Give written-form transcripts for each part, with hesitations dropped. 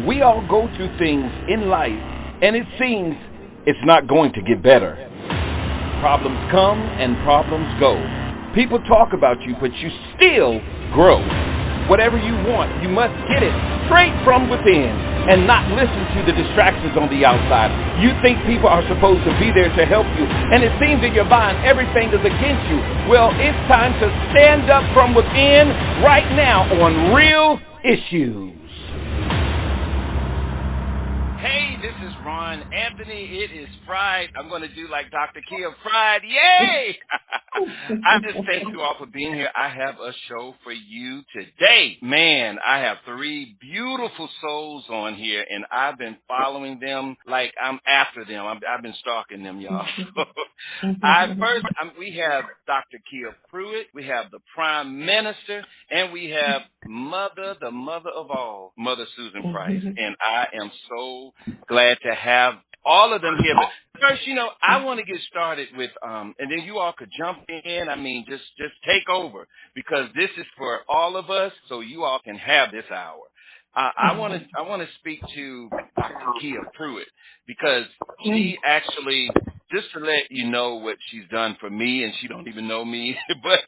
We all go through things in life, and it seems it's not going to get better. Problems come and problems go. People talk about you, but you still grow. Whatever you want, you must get it straight from within and not listen to the distractions on the outside. You think people are supposed to be there to help you, and it seems in your mind everything is against you. Well, it's time to stand up from within right now on Real Issues. Hey, this is Rahn. Anthony, it is Friday. I'm going to do like Dr. Kia Friday. Yay! I just thank you all for being here. I have a show for you today. Man, I have three beautiful souls on here, and I've been following them like I'm after them. I've been stalking them, y'all. We have Dr. Kia Pruitt. We have the Prime Minister, and we have the mother of all, Mother Susan Price. And I am so glad to have all of them here. But first, I want to get started with, and then you all could jump in. I mean, just take over, because this is for all of us, so you all can have this hour. I want to speak to Dr. Kia Pruitt, because she actually, just to let you know what she's done for me, and she don't even know me, but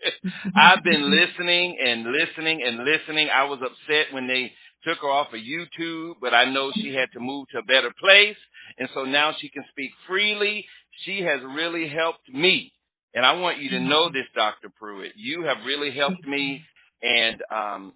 I've been listening and listening and listening. I was upset when they took her off of YouTube, but I know she had to move to a better place, and so now she can speak freely. She has really helped me, and I want you to know this, Dr. Pruitt. You have really helped me, and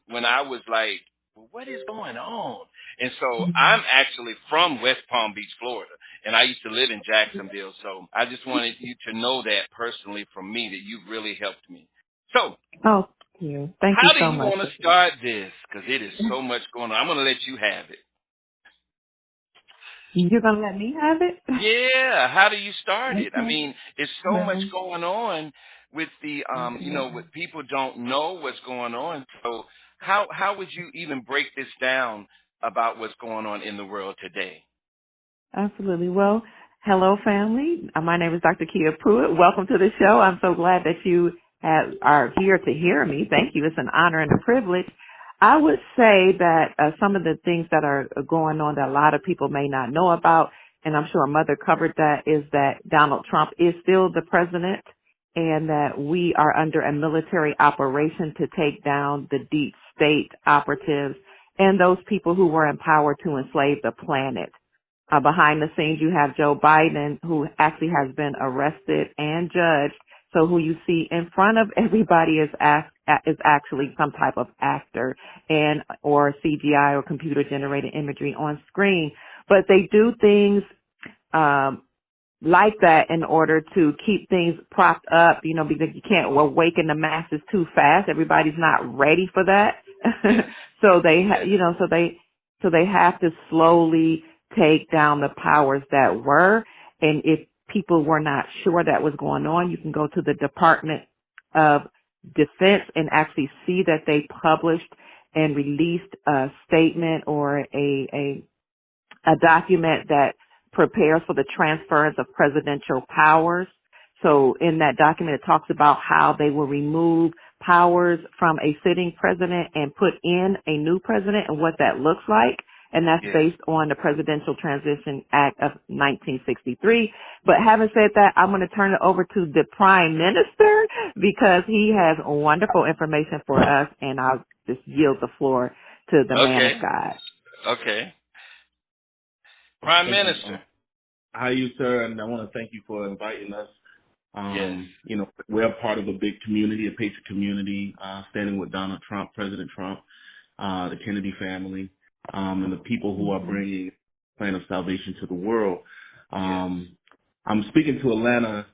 when I was like, well, what is going on? And so I'm actually from West Palm Beach, Florida, and I used to live in Jacksonville, so I just wanted you to know that personally from me, that you've really helped me. So, thank you so much. How do you want to start this? Because it is so much going on. I'm going to let you have it. You're going to let me have it? Yeah. How do you start it? I mean, it's so much going on with the, with people don't know what's going on. So how would you even break this down about what's going on in the world today? Absolutely. Well, hello, family. My name is Dr. Kia Pruitt. Welcome to the show. I'm so glad that you are here to hear me. Thank you. It's an honor and a privilege. I would say that some of the things that are going on that a lot of people may not know about, and I'm sure Mother covered that, is that Donald Trump is still the president, and that we are under a military operation to take down the deep state operatives and those people who were in power to enslave the planet. Behind the scenes, you have Joe Biden, who actually has been arrested and judged. So who you see in front of everybody is actually some type of actor or CGI or computer generated imagery on screen. But they do things like that in order to keep things propped up, because you can't awaken the masses too fast. Everybody's not ready for that. So they have to slowly take down the powers that were. And if people were not sure that was going on, you can go to the Department of Defense and actually see that they published and released a statement or a document that prepares for the transference of presidential powers. So in that document, it talks about how they will remove powers from a sitting president and put in a new president and what that looks like. And that's based on the Presidential Transition Act of 1963. But having said that, I'm going to turn it over to the Prime Minister, because he has wonderful information for us, and I'll just yield the floor to the man of God. Okay. Prime Minister. How are you, sir? And I want to thank you for inviting us. We're a part of a big community, a patriot community, standing with Donald Trump, President Trump, the Kennedy family, and the people who are bringing the plan of salvation to the world. I'm speaking to Atlanta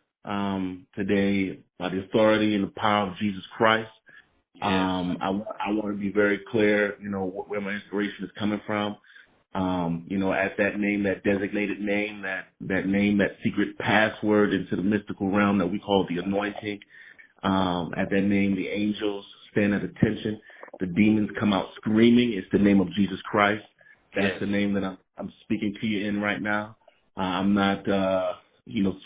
today by the authority and the power of Jesus Christ. I want to be very clear, where my inspiration is coming from. At that name, that designated name, that name, that secret password into the mystical realm that we call the anointing. At that name, the angels stand at attention. The demons come out screaming. It's the name of Jesus Christ. That's the name that I'm speaking to you in right now. I'm not,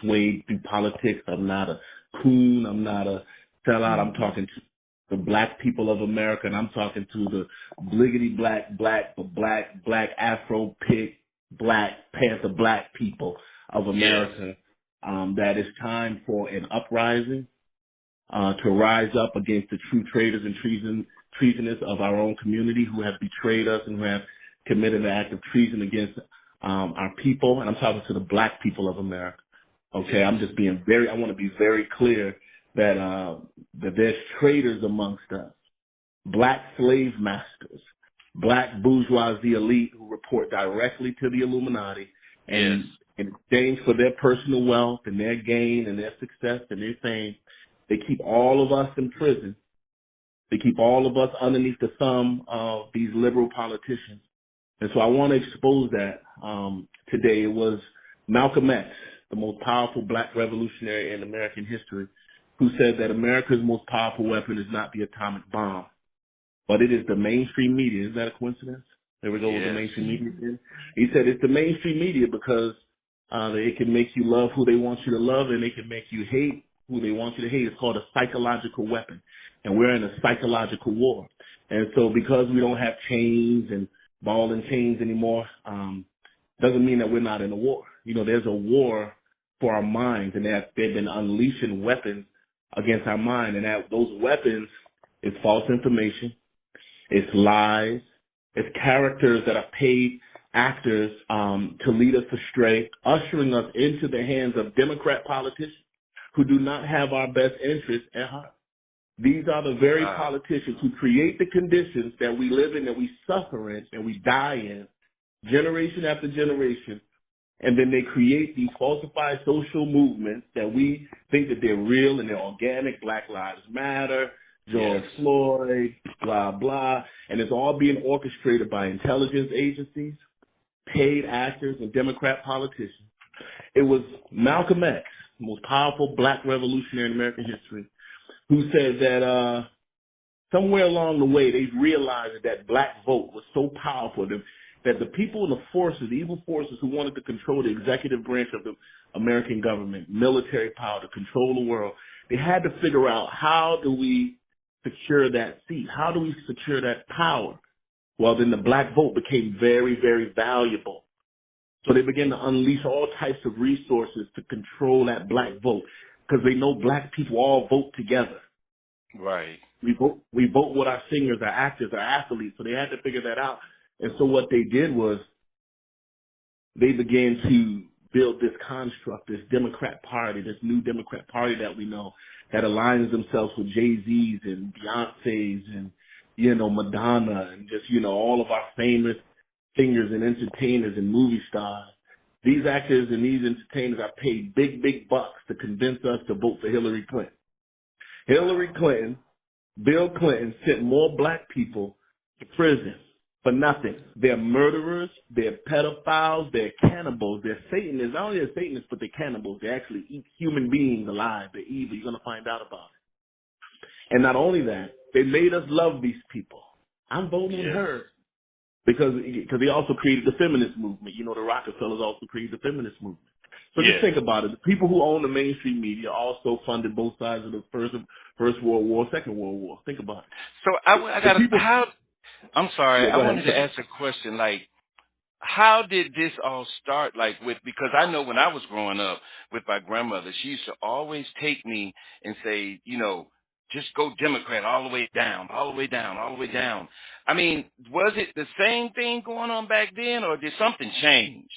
swayed through politics. I'm not a coon. I'm not a sellout. I'm talking to the black people of America, and I'm talking to the bliggity black Afro pig, Black Panther black people of America, that it's time for an uprising, to rise up against the true traitors and treasonous of our own community who have betrayed us and who have committed an act of treason against our people. And I'm talking to the black people of America. Okay, I'm just being I want to be very clear that there's traitors amongst us, black slave masters, black bourgeoisie elite who report directly to the Illuminati, and in exchange for their personal wealth and their gain and their success and their fame, they keep all of us in prison. They keep all of us underneath the thumb of these liberal politicians. And so I want to expose that today. It was Malcolm X, the most powerful black revolutionary in American history, who said that America's most powerful weapon is not the atomic bomb, but it is the mainstream media. Is that a coincidence? There we go with the mainstream media again. He said it's the mainstream media because it can make you love who they want you to love, and they can make you hate who they want you to hate. It's called a psychological weapon, and we're in a psychological war. And so because we don't have chains and ball and chains anymore, doesn't mean that we're not in a war. You know, there's a war for our minds, and they've been unleashing weapons against our mind, and that those weapons is false information, it's lies, it's characters that are paid actors to lead us astray, ushering us into the hands of Democrat politicians who do not have our best interests at heart. These are the very politicians who create the conditions that we live in, that we suffer in, and we die in, generation after generation. And then they create these falsified social movements that we think that they're real and they're organic. Black Lives Matter, George Floyd, blah, blah. And it's all being orchestrated by intelligence agencies, paid actors, and Democrat politicians. It was Malcolm X, the most powerful black revolutionary in American history, who said that somewhere along the way they realized that black vote was so powerful that the people in the forces, the evil forces who wanted to control the executive branch of the American government, military power to control the world, they had to figure out, how do we secure that seat? How do we secure that power? Well, then the black vote became very, very valuable. So they began to unleash all types of resources to control that black vote, because they know black people all vote together. Right. We vote with our singers, our actors, our athletes. So they had to figure that out. And so what they did was they began to build this construct, this Democrat Party, this new Democrat Party that we know, that aligns themselves with Jay-Z's and Beyonce's and, Madonna and just, all of our famous singers and entertainers and movie stars. These actors and these entertainers are paid big, big bucks to convince us to vote for Hillary Clinton. Bill Clinton sent more black people to prison for nothing. They're murderers, they're pedophiles, they're cannibals, they're Satanists. Not only are Satanists, but they're cannibals. They actually eat human beings alive. They're evil. You're going to find out about it. And not only that, they made us love these people. I'm voting with her. Because they also created the feminist movement. The Rockefellers also created the feminist movement. So just think about it. The people who own the mainstream media also funded both sides of the First World War, Second World War. Think about it. So I got I'm sorry. I wanted to ask a question. Like, how did this all start? Because I know when I was growing up with my grandmother, she used to always take me and say, just go Democrat all the way down, all the way down, all the way down. I mean, was it the same thing going on back then, or did something change?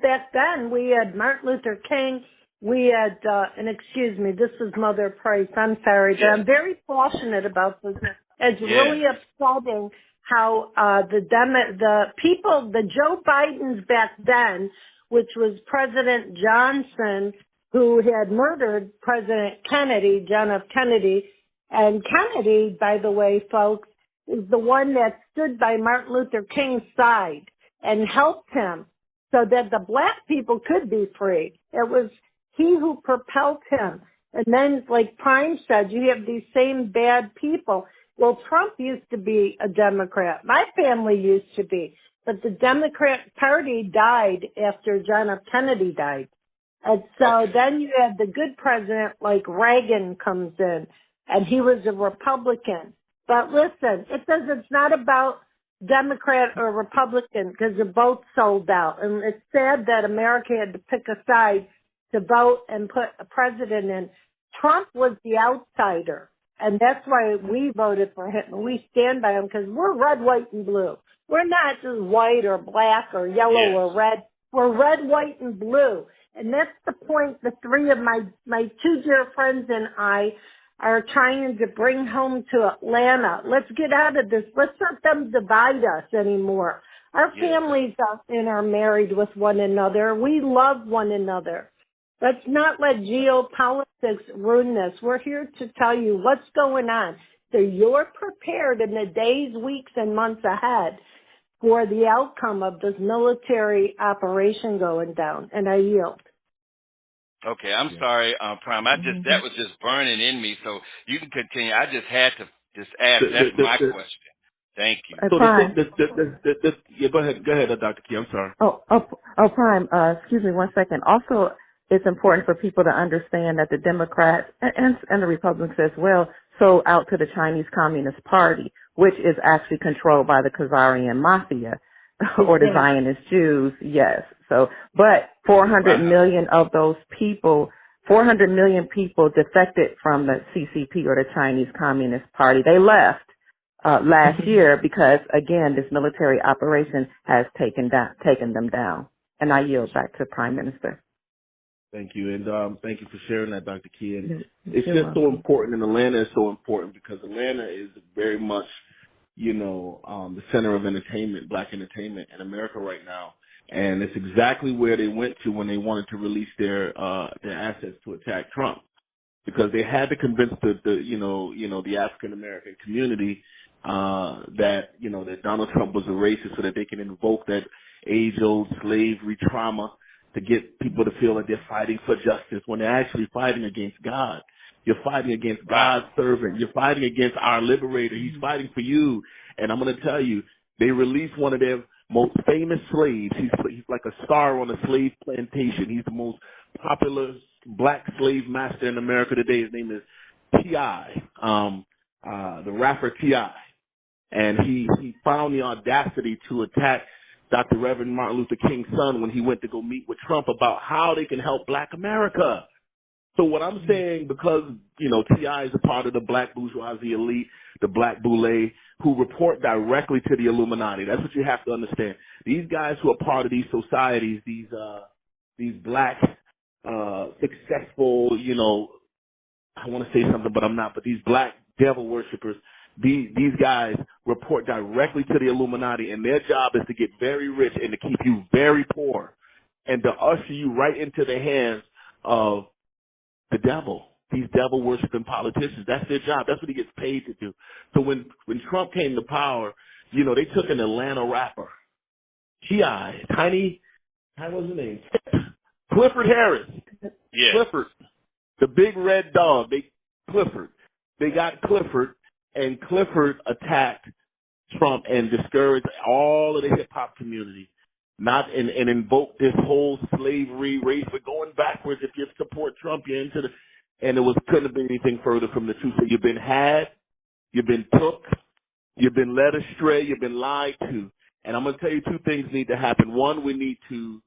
Back then, we had Martin Luther King. We had, and excuse me, this is Mother Price. I'm sorry, but I'm very passionate about this. It's really upsetting how the people, the Joe Bidens back then, which was President Johnson, who had murdered President Kennedy, John F. Kennedy. And Kennedy, by the way, folks, is the one that stood by Martin Luther King's side and helped him so that the black people could be free. It was he who propelled him. And then, like Pryme said, you have these same bad people. Well, Trump used to be a Democrat. My family used to be. But the Democrat Party died after John F. Kennedy died. And so then you have the good president like Reagan comes in. and he was a Republican. But listen, it's not about Democrat or Republican because they're both sold out. And it's sad that America had to pick a side to vote and put a president in. Trump was the outsider, and that's why we voted for him. And we stand by him because we're red, white, and blue. We're not just white or black or yellow or red. We're red, white, and blue. And that's the point the three of my two dear friends and I are trying to bring home to Atlanta. Let's get out of this. Let's not them divide us anymore. Our families are married with one another. We love one another. Let's not let geopolitics ruin this. We're here to tell you what's going on, so you're prepared in the days, weeks, and months ahead for the outcome of this military operation going down. And I yield. Okay, I'm sorry, Pryme. That was just burning in me, so you can continue. I just had to just ask. That's my question. Thank you. So go ahead, Dr. Key. I'm sorry. Pryme, excuse me 1 second. Also, it's important for people to understand that the Democrats and the Republicans as well sold out to the Chinese Communist Party, which is actually controlled by the Khazarian Mafia or the Zionist Jews. Yes. So, but 400 million of those people, 400 million people defected from the CCP or the Chinese Communist Party. They left last year because, again, this military operation has taken them down. And I yield back to Prime Minister. Thank you, and thank you for sharing that, Dr. Key. And it's just so important, and Atlanta is so important because Atlanta is very much, the center of entertainment, black entertainment in America right now. And it's exactly where they went to when they wanted to release their assets to attack Trump, because they had to convince the African American community that Donald Trump was a racist, so that they can invoke that age-old slavery trauma to get people to feel that they're fighting for justice when they're actually fighting against God. You're fighting against God's servant. You're fighting against our liberator. He's fighting for you. And I'm going to tell you, they released one of their most famous slaves. He's like a star on a slave plantation. He's the most popular black slave master in America today. His name is T.I., the rapper T.I. And he found the audacity to attack Dr. Reverend Martin Luther King's son when he went to go meet with Trump about how they can help black America. So what I'm saying, because, T.I. is a part of the black bourgeoisie elite, the black boule, who report directly to the Illuminati. That's what you have to understand. These guys who are part of these societies, these black, successful, I want to say something, but I'm not, but these black devil worshipers, these guys report directly to the Illuminati, and their job is to get very rich and to keep you very poor and to usher you right into the hands of the devil, these devil worshiping politicians. That's their job. That's what he gets paid to do. So when Trump came to power, they took an Atlanta rapper, T.I., what was his name? Clifford Harris. Yeah. Clifford, the big red dog. Clifford. They got Clifford, and Clifford attacked Trump and discouraged all of the hip hop community. And invoke this whole slavery race. We're going backwards. If you support Trump, you're into and couldn't have been anything further from the truth. So you've been had, you've been took, you've been led astray, you've been lied to. And I'm going to tell you two things need to happen. One, we need to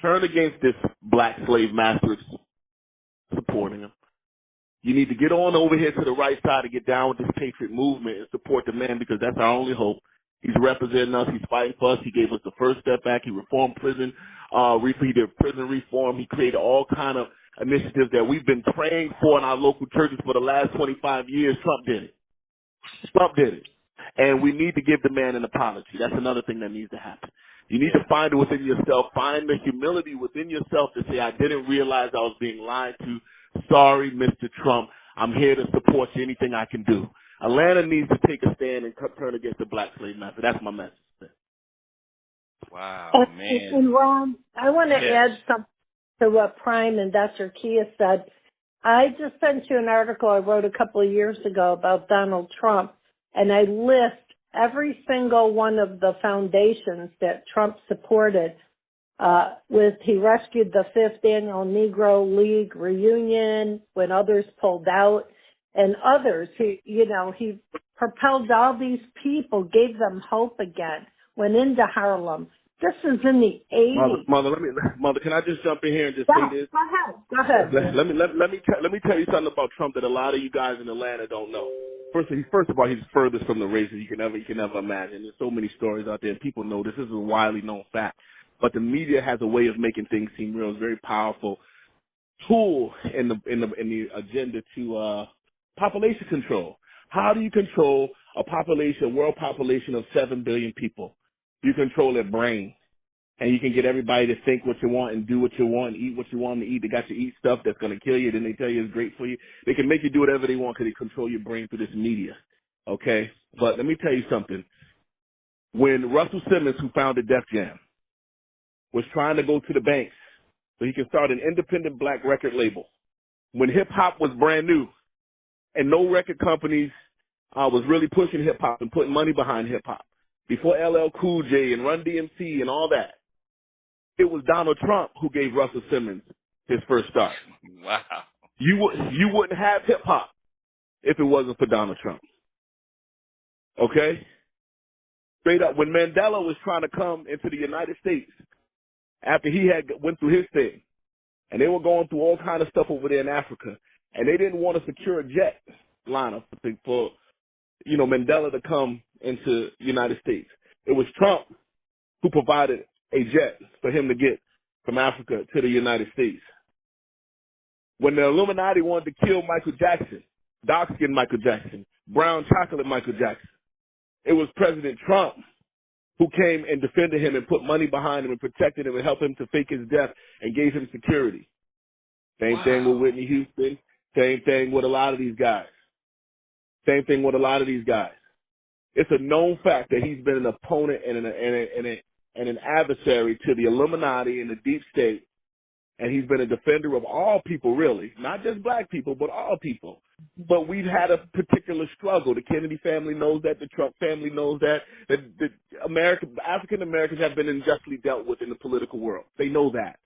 turn against this black slave master supporting him. You need to get on over here to the right side and get down with this patriot movement and support the man, because that's our only hope. He's representing us. He's fighting for us. He gave us the first step back. He reformed prison. He did prison reform. He created all kind of initiatives that we've been praying for in our local churches for the last 25 years. Trump did it. Trump did it. And we need to give the man an apology. That's another thing that needs to happen. You need to find it within yourself. Find the humility within yourself to say, I didn't realize I was being lied to. Sorry, Mr. Trump. I'm here to support you. Anything I can do. Atlanta needs to take a stand and turn against the black slave master. That's my message. Wow, man. And Ron, I want to add something to what Pryme and Dr. Kia said. I just sent you an article I wrote a couple of years ago about Donald Trump, and I list every single one of the foundations that Trump supported. He rescued the 5th Annual Negro League reunion when others pulled out. and others. He propelled all these people, gave them hope again, went into Harlem. This is in the 80s. Mother, can I just jump in here and just Yeah, say this? Go ahead. Let me tell you something about Trump that a lot of you guys in Atlanta don't know. First of all, he's furthest from the racist you can ever imagine. There's so many stories out there, and people know this. This is a widely known fact. But the media has a way of making things seem real. It's a very powerful tool in the agenda to population control. How do you control a world population of 7 billion people? You control their brain, and you can get everybody to think what you want and do what you want and eat what you want to eat. They got you eat stuff that's going to kill you. Then they tell you it's great for you. They can make you do whatever they want because they control your brain through this media. Okay? But let me tell you something. When Russell Simmons, who founded Def Jam, was trying to go to the banks so he could start an independent black record label, when hip-hop was brand new and no record companies was really pushing hip-hop and putting money behind hip-hop, before LL Cool J and Run DMC and all that, it was Donald Trump who gave Russell Simmons his first start. Wow. You wouldn't have hip-hop if it wasn't for Donald Trump. Okay? Straight up, when Mandela was trying to come into the United States, after he had went through his thing, and they were going through all kind of stuff over there in Africa, and they didn't want to secure a jet liner for Mandela to come into the United States. It was Trump who provided a jet for him to get from Africa to the United States. When the Illuminati wanted to kill Michael Jackson, dark-skinned Michael Jackson, brown chocolate Michael Jackson, it was President Trump who came and defended him and put money behind him and protected him and helped him to fake his death and gave him security. Same thing with Whitney Houston. Same thing with a lot of these guys. It's a known fact that he's been an opponent and an adversary to the Illuminati and the deep state, and he's been a defender of all people, really, not just black people, but all people. But we've had a particular struggle. The Kennedy family knows that. The Trump family knows that. The African Americans have been unjustly dealt with in the political world. They know that.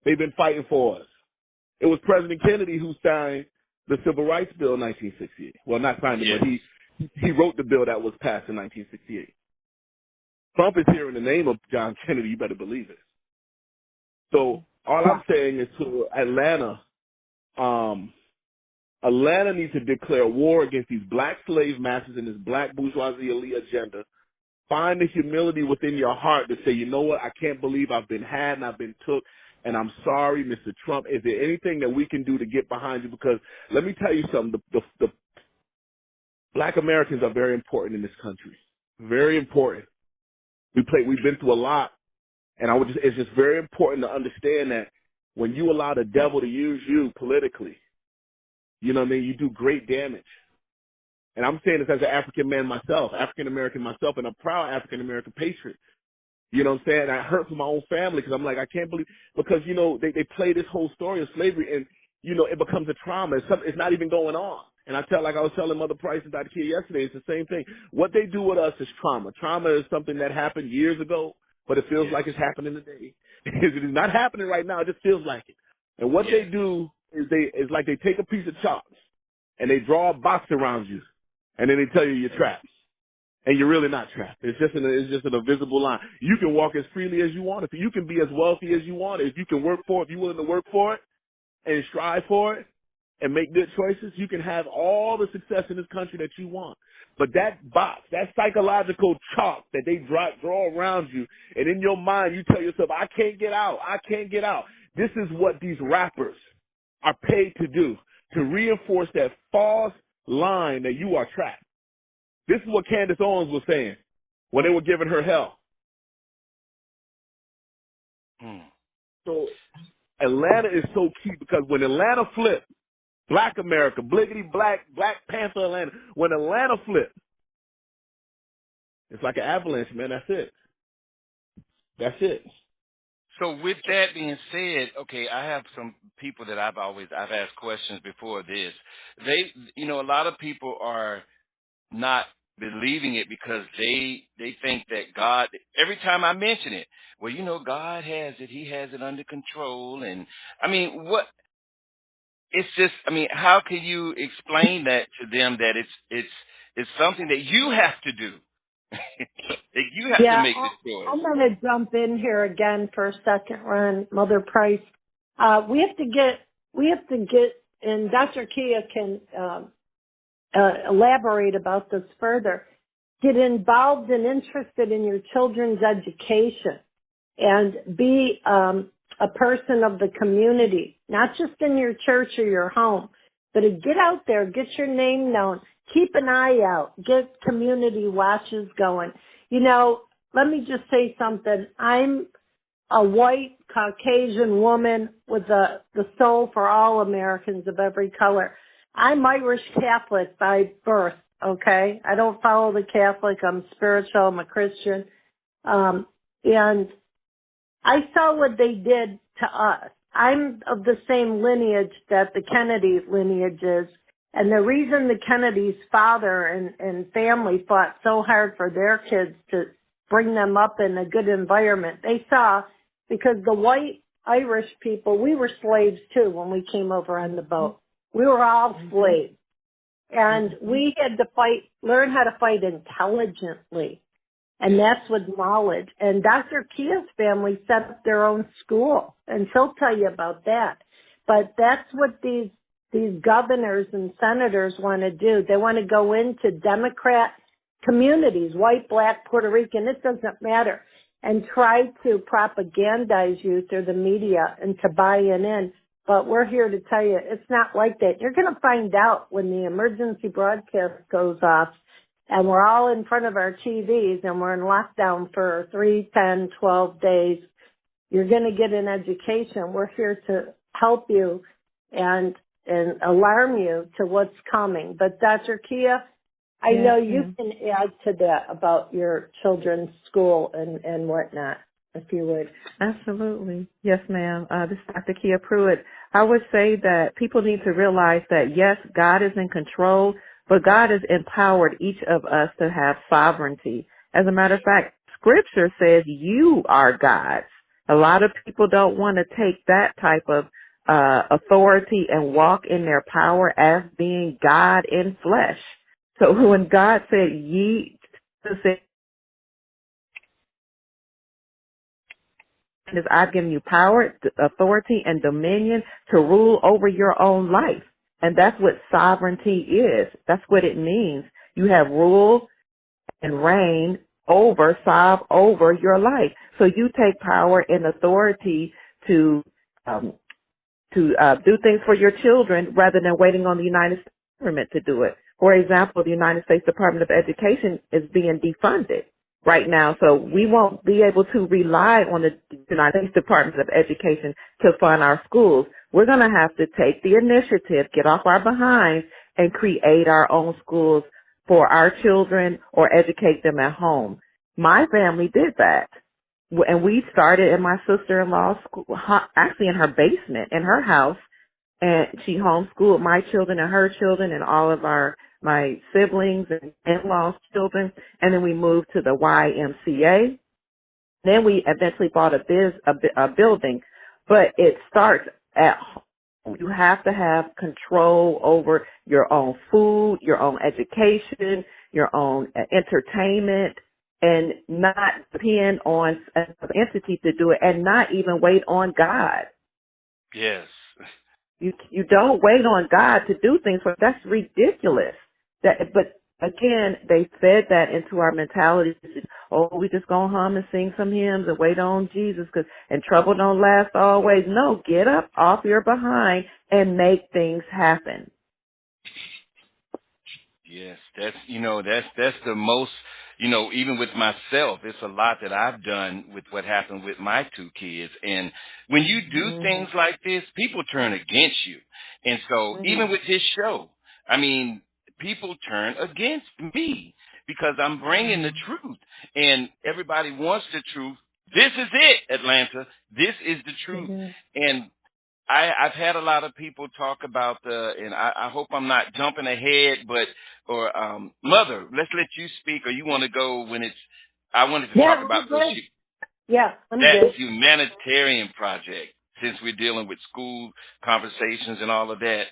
They've been fighting for us. It was President Kennedy who signed the Civil Rights Bill in 1968. Well, not signed it, but he wrote the bill that was passed in 1968. Trump is here in the name of John Kennedy. You better believe it. So all I'm saying is to Atlanta, Atlanta needs to declare war against these black slave masters and this black bourgeoisie elite agenda. Find the humility within your heart to say, you know what, I can't believe I've been had and I've been took, and I'm sorry, Mr. Trump. Is there anything that we can do to get behind you? Because let me tell you something, the black Americans are very important in this country. Very important. We've been through a lot, and it's just very important to understand that when you allow the devil to use you politically, you know what I mean, you do great damage. And I'm saying this as an African American myself, and a proud African American patriot. You know what I'm saying? I hurt for my own family because I'm like, I can't believe, because, they play this whole story of slavery and, it becomes a trauma. It's not even going on. And I was telling Mother Price and Dr. Kia yesterday, it's the same thing. What they do with us is trauma. Trauma is something that happened years ago, but it feels like it's happening today. It is not happening right now. It just feels like it. And what they do is they take a piece of chalk and they draw a box around you, and then they tell you you're trapped. And you're really not trapped. It's just an invisible line. You can walk as freely as you want. If you can be as wealthy as you want, if you can work for it, if you're willing to work for it and strive for it and make good choices, you can have all the success in this country that you want. But that box, that psychological chalk that they draw around you, and in your mind you tell yourself, I can't get out. I can't get out. This is what these rappers are paid to do, to reinforce that false line that you are trapped. This is what Candace Owens was saying when they were giving her hell. So Atlanta is so key because when Atlanta flipped, Black America, bliggity Black Panther Atlanta, when Atlanta flipped, it's like an avalanche, man. That's it. So with that being said, okay, I have some people that I've asked questions before this. A lot of people are not believing it because they think that God, every time I mention it, well, God has it. He has it under control. And I mean, it's just, I mean, how can you explain that to them that it's something that you have to do? That you have to make the choice. I'm going to jump in here again for a second, Ron, Mother Price. We have to get, and Dr. Kia can elaborate about this further. Get involved and interested in your children's education and be a person of the community, not just in your church or your home, but to get out there, get your name known, keep an eye out, get community watches going. You know, let me just say something. I'm a white Caucasian woman with the soul for all Americans of every color. I'm Irish Catholic by birth, okay? I don't follow the Catholic. I'm spiritual. I'm a Christian. And I saw what they did to us. I'm of the same lineage that the Kennedy lineage is. And the reason the Kennedy's father and family fought so hard for their kids to bring them up in a good environment, they saw, because the white Irish people, we were slaves too when we came over on the boat. We were all slaves. And we had to learn how to fight intelligently. And that's with knowledge. And Dr. Kia's family set up their own school, and she'll tell you about that. But that's what these governors and senators want to do. They want to go into Democrat communities, white, black, Puerto Rican, it doesn't matter, and try to propagandize you through the media and to buy in. But we're here to tell you it's not like that. You're going to find out when the emergency broadcast goes off and we're all in front of our TVs and we're in lockdown for 3, 10, 12 days. You're going to get an education. We're here to help you and alarm you to what's coming. But Dr. Kia, I know you can add to that about your children's school and whatnot, if you would. Absolutely. Yes, ma'am. This is Dr. Kia Pruitt. I would say that people need to realize that, yes, God is in control, but God has empowered each of us to have sovereignty. As a matter of fact, Scripture says you are God's. A lot of people don't want to take that type of authority and walk in their power as being God in flesh. So when God said ye, I've given you power, authority, and dominion to rule over your own life. And that's what sovereignty is. That's what it means. You have rule and reign over your life. So you take power and authority to do things for your children rather than waiting on the United States government to do it. For example, the United States Department of Education is being defunded right now, so we won't be able to rely on the United States Department of Education to fund our schools. We're going to have to take the initiative, get off our behinds, and create our own schools for our children or educate them at home. My family did that. And we started in my sister-in-law's school, actually in her basement, in her house, and she homeschooled my children and her children and all of my siblings and in-laws' children, and then we moved to the YMCA. Then we eventually bought a building, but it starts at home. You have to have control over your own food, your own education, your own entertainment, and not depend on an entity to do it, and not even wait on God. Yes. You don't wait on God to do things. That's ridiculous. But again, they fed that into our mentality. Oh, we just go home and sing some hymns and wait on Jesus, and trouble don't last always. No, get up off your behind and make things happen. Yes, that's the most, even with myself, it's a lot that I've done with what happened with my 2 kids. And when you do things like this, people turn against you. And so even with this show, I mean, people turn against me because I'm bringing the truth, and everybody wants the truth. This is it, Atlanta. This is the truth. And I've had a lot of people talk about and I hope I'm not jumping ahead, Mother, let's let you speak, or you want to go when I wanted to talk about that Humanitarian Project. since we're dealing with school conversations and all of that.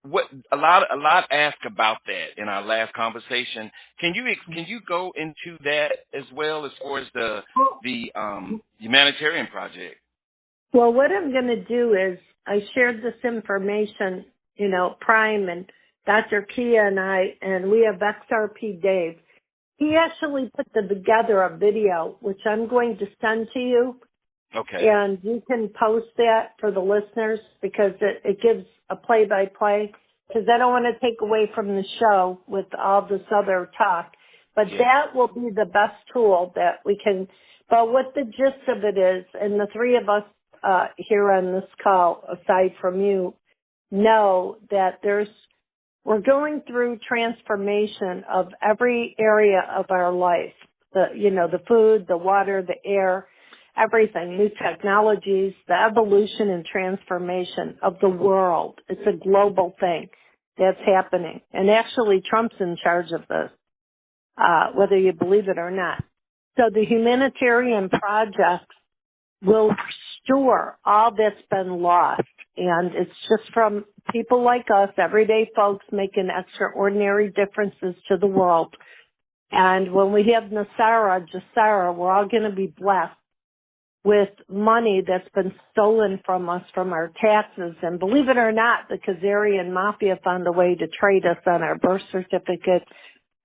What a lot asked about that in our last conversation. Can you go into that as well as far as the Humanitarian Project? Well, what I'm going to do is I shared this information, Pryme and Dr. Kia and I, and we have XRP Dave. He actually put together a video, which I'm going to send to you. Okay. And you can post that for the listeners because it gives a play-by-play, because I don't want to take away from the show with all this other talk. But that will be the best tool that we can. But what the gist of it is, and the three of us here on this call, aside from you, know that we're going through transformation of every area of our life. The food, the water, the air, everything, new technologies, the evolution and transformation of the world. It's a global thing that's happening. And actually, Trump's in charge of this, whether you believe it or not. So the Humanitarian Project will restore all that's been lost. And it's just from people like us, everyday folks, making extraordinary differences to the world. And when we have Jasara, we're all going to be blessed with money that's been stolen from us from our taxes. And believe it or not, the Khazarian mafia found a way to trade us on our birth certificates,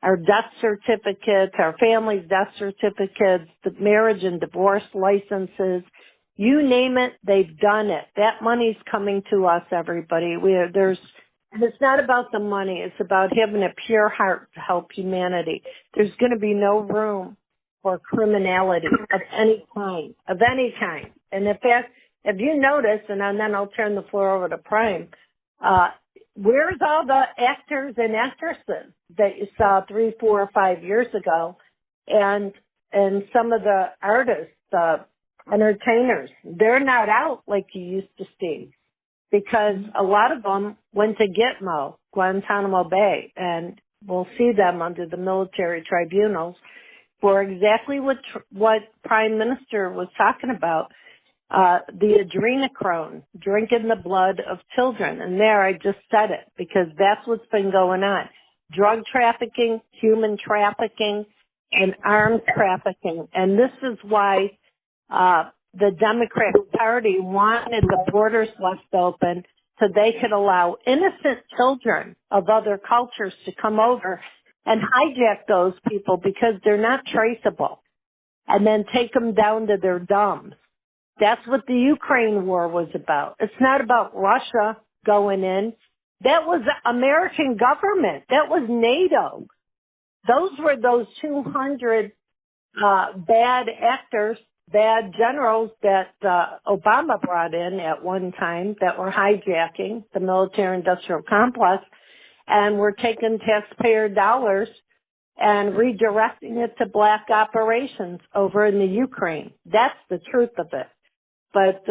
our death certificates, our family's death certificates, the marriage and divorce licenses. You name it, they've done it. That money's coming to us, everybody. And it's not about the money. It's about having a pure heart to help humanity. There's going to be no room for criminality of any kind. And in fact, if you notice, and then I'll turn the floor over to Pryme, where's all the actors and actresses that you saw 3, 4, or 5 years ago, and some of the artists, entertainers? They're not out like you used to see, because a lot of them went to Gitmo, Guantanamo Bay, and we'll see them under the military tribunals for exactly what Prime Minister was talking about, the adrenochrome, drinking the blood of children. And there, I just said it, because that's what's been going on. Drug trafficking, human trafficking, and arms trafficking. And this is why the Democratic Party wanted the borders left open so they could allow innocent children of other cultures to come over and hijack those people because they're not traceable, and then take them down to their dumps. That's what the Ukraine war was about. It's not about Russia going in. That was the American government. That was NATO. Those were those 200 bad actors, bad generals that Obama brought in at one time that were hijacking the military-industrial complex and were taking taxpayer dollars and redirecting it to black operations over in the Ukraine. That's the truth of it. But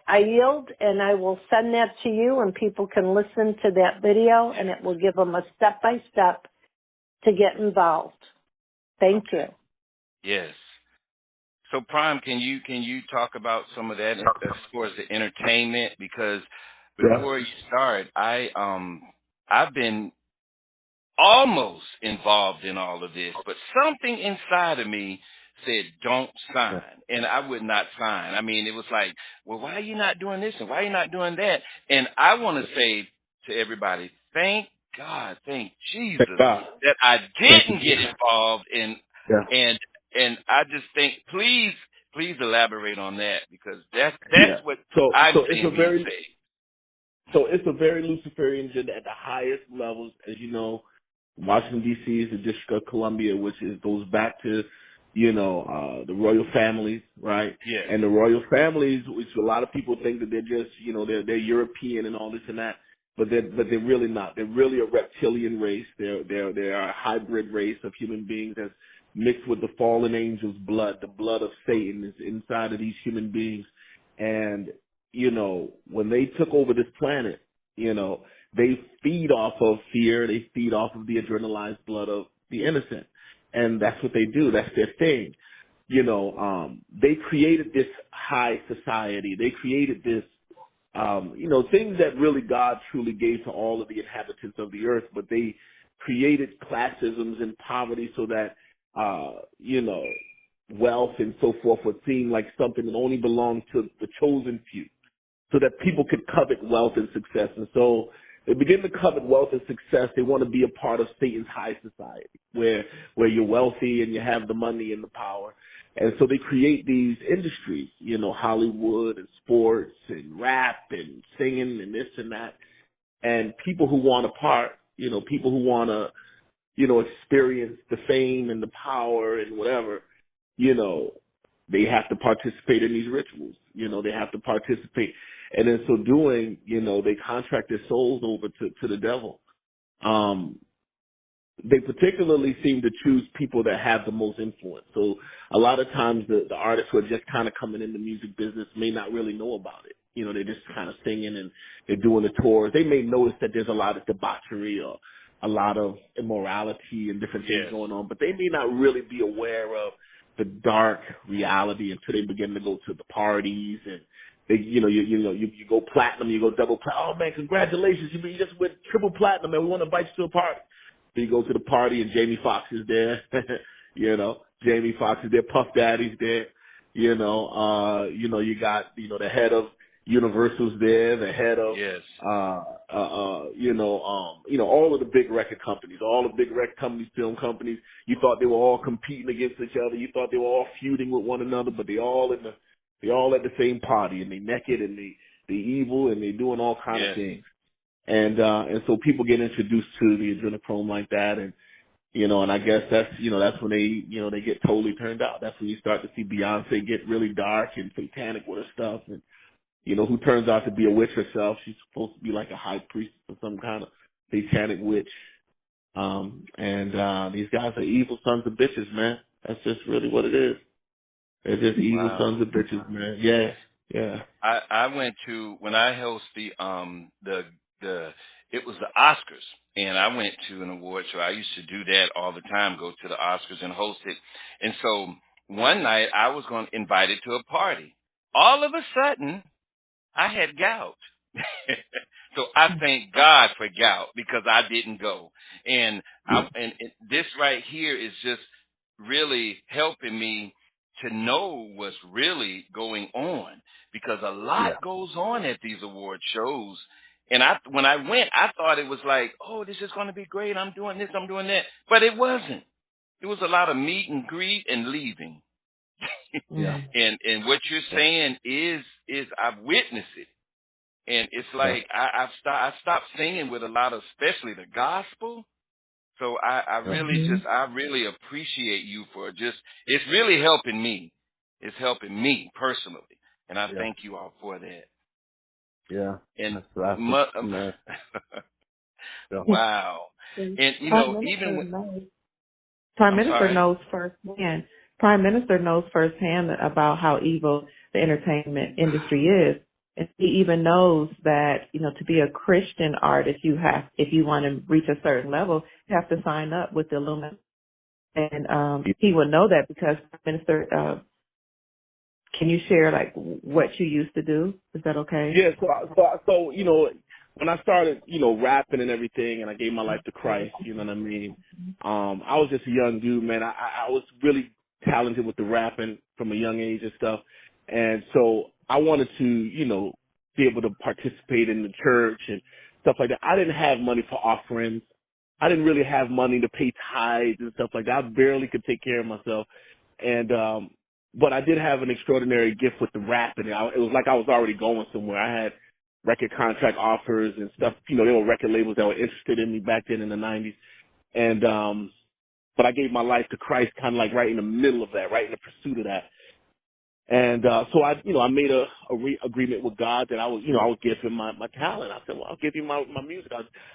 I yield, and I will send that to you, and people can listen to that video, and it will give them a step-by-step to get involved. Thank you. Yes. So, Pryme, can you talk about some of that as far as the entertainment? Because before you start, I've been almost involved in all of this, but something inside of me said, don't sign. And I would not sign. I mean, it was like, well, why are you not doing this and why are you not doing that? And I want to say to everybody, thank God, thank Jesus that I didn't get involved in, and I just think, please elaborate on that, because that's what I've seen you say. So it's a very Luciferian agenda at the highest levels. As you know, Washington, D.C. is the District of Columbia, which goes back to, the royal families, right? Yeah. And the royal families, which a lot of people think that they're just, they're European and all this and that, but they're really not. They're really a reptilian race. They're a hybrid race of human beings that's mixed with the fallen angel's blood. The blood of Satan is inside of these human beings. And, when they took over this planet, they feed off of fear. They feed off of the adrenalized blood of the innocent. And that's what they do. That's their thing. they created this high society. They created this, things that really God truly gave to all of the inhabitants of the earth, but they created classisms and poverty so that, wealth and so forth would seem like something that only belonged to the chosen few, so that people could covet wealth and success. And so they begin to covet wealth and success. They want to be a part of Satan's high society, where you're wealthy and you have the money and the power. And so they create these industries, Hollywood and sports and rap and singing and this and that. And people who want a part, people who want to, experience the fame and the power and whatever, they have to participate in these rituals. They have to participate. And in so doing, they contract their souls over to the devil. They particularly seem to choose people that have the most influence. So a lot of times the artists who are just kind of coming in the music business may not really know about it. They're just kind of singing and they're doing the tours. They may notice that there's a lot of debauchery or a lot of immorality and different things going on, but they may not really be aware of the dark reality until they begin to go to the parties and they, you go platinum, you go double platinum. Oh man, congratulations! You just went triple platinum, and we want to invite you to a party. Then you go to the party and Jamie Foxx is there. Jamie Foxx is there, Puff Daddy's there. You got the head of Universal's there, the head of all of the big record companies, film companies. You thought they were all competing against each other. You thought they were all feuding with one another, but they all at the same party, and they naked and they evil and they doing all kinds of things. And so people get introduced to the adrenochrome like that, and and I guess that's when they get totally turned out. That's when you start to see Beyonce get really dark and satanic with her stuff, and who turns out to be a witch herself. She's supposed to be like a high priest or some kind of satanic witch. These guys are evil sons of bitches, man. That's just really what it is. They're just evil sons of bitches, man. Yeah. I went to, when I host it was the Oscars, and I went to an award show. I used to do that all the time, go to the Oscars and host it. And so one night I was invited to a party. All of a sudden, I had gout. So I thank God for gout because I didn't go. And this right here is just really helping me to know what's really going on, because a lot goes on at these award shows. And when I went, I thought it was like, oh, this is going to be great. I'm doing this, I'm doing that. But it wasn't. It was a lot of meet and greet and leaving. And what you're saying is I've witnessed it. And it's like I stopped singing with a lot of, especially the gospel. So I really appreciate you for it's really helping me. It's helping me personally. And I thank you all for that. Yeah. And that's wow. And even Prime Minister knows firsthand. Prime Minister knows firsthand about how evil the entertainment industry is. And he even knows that, to be a Christian artist, if you want to reach a certain level, you have to sign up with the Illuminati. And he will know that because, Minister, can you share what you used to do? Is that okay? Yeah. So when I started, rapping and everything, and I gave my life to Christ, you know what I mean? I was just a young dude, man. I was really talented with the rapping from a young age and stuff. And so I wanted to, be able to participate in the church and stuff like that. I didn't have money for offerings. I didn't really have money to pay tithes and stuff like that. I barely could take care of myself. And, but I did have an extraordinary gift with the rapping. It was like I was already going somewhere. I had record contract offers and stuff. There were record labels that were interested in me back then in the 90s. And, but I gave my life to Christ kind of like right in the middle of that, right in the pursuit of that. And so I made a agreement with God that I would give him my talent. I said, well, I'll give you my music.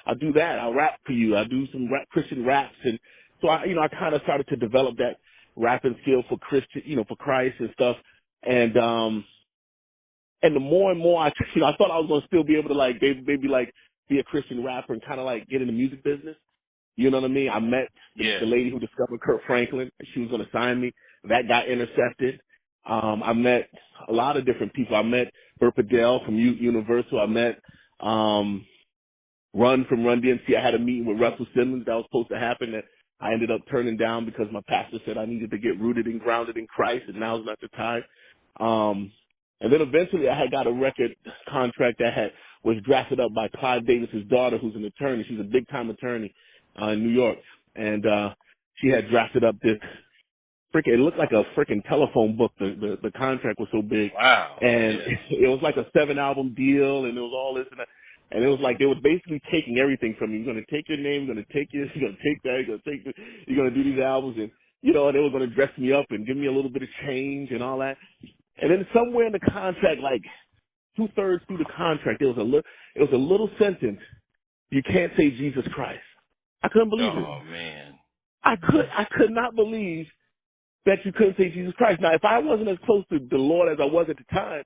I'll do that. I'll rap for you. I'll do some Christian raps. And so I kind of started to develop that rapping skill for for Christ and stuff. And the more and more I thought I was going to still be able to maybe be a Christian rapper and kind of get in the music business. You know what I mean? I met the lady who discovered Kurt Franklin, and she was going to sign me. That got intercepted. I met a lot of different people. I met Burt Padell from Universal. I met Run from Run DMC. I had a meeting with Russell Simmons that was supposed to happen that I ended up turning down because my pastor said I needed to get rooted and grounded in Christ, and now's not the time. And then eventually I had got a record contract that was drafted up by Clive Davis's daughter, who's an attorney. She's a big-time attorney in New York. And she had drafted up this it looked like a freaking telephone book. The contract was so big. Wow. And it was like a 7-album deal, and it was all this and that. And it was like they were basically taking everything from you. You're going to take your name, you're going to take this, you're going to take that, you're going to do these albums. And, they were going to dress me up and give me a little bit of change and all that. And then somewhere in the contract, like 2/3 through the contract, it was a little sentence. You can't say Jesus Christ. I couldn't believe it. Oh, man. I could not believe that you couldn't say Jesus Christ. Now, if I wasn't as close to the Lord as I was at the time,